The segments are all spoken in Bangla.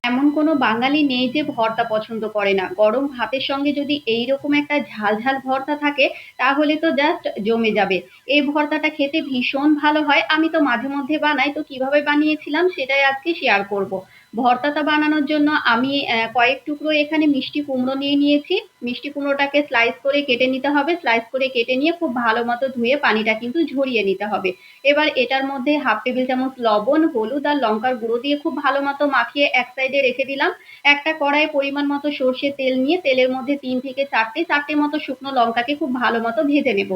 এমন কোনো বাঙালি নেই যে ভর্তা পছন্দ করে না। গরম ভাতের সঙ্গে যদি এইরকম একটা ঝাল, ঝাল ভর্তা থাকে তাহলে তো জাস্ট জমে যাবে। এই ভর্তাটা খেতে ভীষণ ভালো হয়। আমি তো মাঝে মধ্যে বানাই। তো কিভাবে বানিয়েছিলাম সেটাই আজকে শেয়ার করব। ভর্তাটা বানানোর জন্য আমি কয়েক টুকরো এখানে মিষ্টি কুমড়ো নিয়ে নিয়েছি। মিষ্টি কুমড়োটাকে স্লাইস করে কেটে নিতে হবে। স্লাইস করে কেটে নিয়ে খুব ভালো মতো ধুয়ে পানিটা কিন্তু ঝরিয়ে নিতে হবে। এবার এটার মধ্যে 1/2 টেবিল চামচ লবণ, হলুদ আর লঙ্কার গুঁড়ো দিয়ে খুব ভালো মতো মাখিয়ে এক সাইডে রেখে দিলাম। একটা কড়াইয়ে পরিমাণ মতো সর্ষের তেল নিয়ে তেলের মধ্যে 3 থেকে 4টে মতো শুকনো লঙ্কাকে খুব ভালো মতো ভেজে নেব।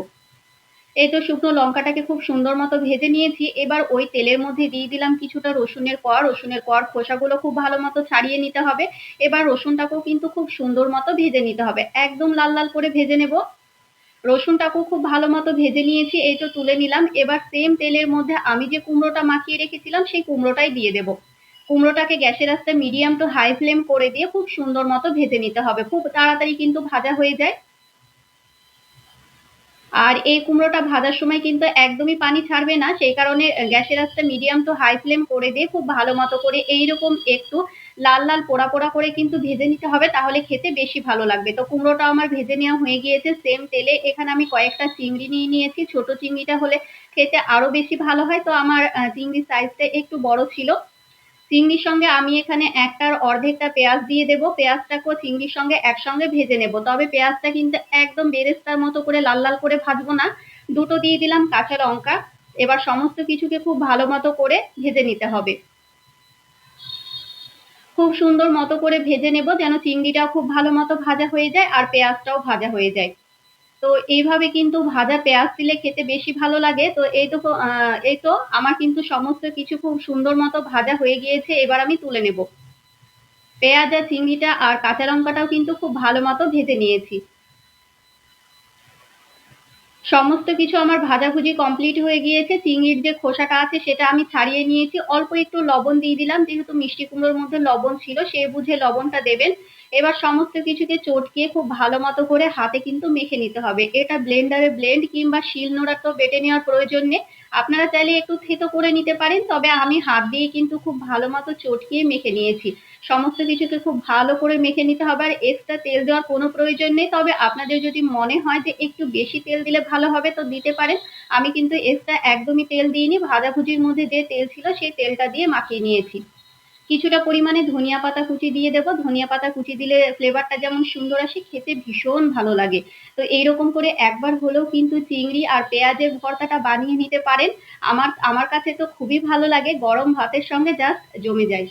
এই তো শুকনো লঙ্কাটাকে খুব সুন্দর মতো ভেজে নিয়েছি। এবার ওই তেলের মধ্যে দিয়ে দিলাম কিছুটা রসুনের কোয়া। রসুনের কোয়ার খোসাগুলো খুব ভালো মতো ছাড়িয়ে নিতে হবে। এবার রসুনটাকেও কিন্তু খুব সুন্দর মতো ভেজে নিতে হবে। একদম লাল, লাল করে ভেজে নেব। রসুনটাকেও খুব ভালো মতো ভেজে নিয়েছি। এই তো তুলে নিলাম। এবার সেম তেলের মধ্যে আমি যে কুমড়োটা মাখিয়ে রেখেছিলাম সেই কুমড়োটাই দিয়ে দেব। কুমড়োটাকে গ্যাসের আঁচটা মিডিয়াম টু হাই ফ্লেম করে দিয়ে খুব সুন্দর মতো ভেজে নিতে হবে। খুব তাড়াতাড়ি কিন্তু ভাজা হয়ে যায়। আর এই কুমড়োটা ভাজার সময় কিন্তু একদমই পানি ছাড়বে না। সেই কারণে গ্যাসের আঁচটা মিডিয়াম টু হাই ফ্লেম করে দিয়ে খুব ভালো মতো করে এইরকম একটু লাল, লাল পোড়া, পোড়া করে কিন্তু ভেজে নিতে হবে, তাহলে খেতে বেশি ভালো লাগবে। তো কুমড়োটা আমার ভেজে নেওয়া হয়ে গিয়েছে। সেম তেলে এখানে আমি কয়েকটা চিংড়ি নিয়ে নিয়েছি। ছোট চিংড়িটা হলে খেতে আরো বেশি ভালো হয়। তো আমার চিংড়ির সাইজটা একটু বড় ছিল। চিংড়ির সঙ্গে আমি এখানে 1টার অর্ধেকটা পেঁয়াজ দিয়ে দেব। পেঁয়াজটাকেও চিংড়ির সঙ্গে একসঙ্গে ভেজে নেব। তবে পেঁয়াজটা কিন্তু একদম বেরেস্তার মতো করে লাল, লাল করে ভাজবো না। 2টো দিয়ে দিলাম কাঁচা লঙ্কা। এবার সমস্ত কিছুকে খুব ভালো মতো করে ভেজে নিতে হবে। খুব সুন্দর মতো করে ভেজে নেব যেন চিংড়িটাও খুব ভালো মতো ভাজা হয়ে যায় আর পেঁয়াজটাও ভাজা হয়ে যায়। তো এইভাবে কিন্তু ভাজা পেঁয়াজ দিলে খেতে বেশি ভালো লাগে। তো এই তো আমার কিন্তু সমস্ত কিছু খুব সুন্দর মতো ভাজা হয়ে গিয়েছে। এবার আমি তুলে নেব। পেঁয়াজ আর চিংড়িটা আর কাঁচা লঙ্কাটাও কিন্তু খুব ভালো মতো ভেজে নিয়েছি। সমস্ত কিছু আমার ভাজাভুজি কমপ্লিট হয়ে গিয়েছে। চিংড়ির যে খোসাটা আছে সেটা আমি ছাড়িয়ে নিয়েছি। অল্প একটু লবণ দিয়ে দিলাম, যেহেতু মিষ্টি কুমড়োর মধ্যে লবণ ছিল সে বুঝে লবণটা দেবেন। এবার সমস্ত কিছুকে চটকিয়ে খুব ভালো মতো করে হাতে কিন্তু মেখে নিতে হবে। এটা ব্লেন্ডারে ব্লেন্ড কিংবা শিলনোড়াতেও বেটে নেওয়ার প্রয়োজন নেই। আপনারা চাইলে একটু থেতো করে নিতে পারেন, তবে আমি হাত দিয়ে কিন্তু খুব ভালো মতো চটকিয়ে মেখে নিয়েছি। সমস্ত কিছুকে খুব ভালো করে মেখে নিতে হবে আর এক্সট্রা তেল দেওয়ার কোনো প্রয়োজন নেই। তবে আপনাদের যদি মনে হয় যে একটু বেশি তেল দিলে ভালো হবে তো দিতে পারেন। আমি কিন্তু এক্সট্রা একদমই তেল দিইনি। ভাজাভুজির মধ্যে যে তেল ছিল সেই তেলটা দিয়ে মাখিয়ে নিয়েছি। কিছুটা পরিমাণে ধনিয়া পাতা কুচি দিয়ে দেব। ধনিয়া পাতা কুচি দিলে ফ্লেভারটা যেমন সুন্দর আসে, খেতে ভীষণ ভালো লাগে। তো এইরকম করে একবার হলেও কিন্তু চিংড়ি আর পেঁয়াজের ভর্তাটা বানিয়ে নিতে পারেন। আমার আমার কাছে তো খুবই ভালো লাগে, গরম ভাতের সঙ্গে জাস্ট জমে যায়।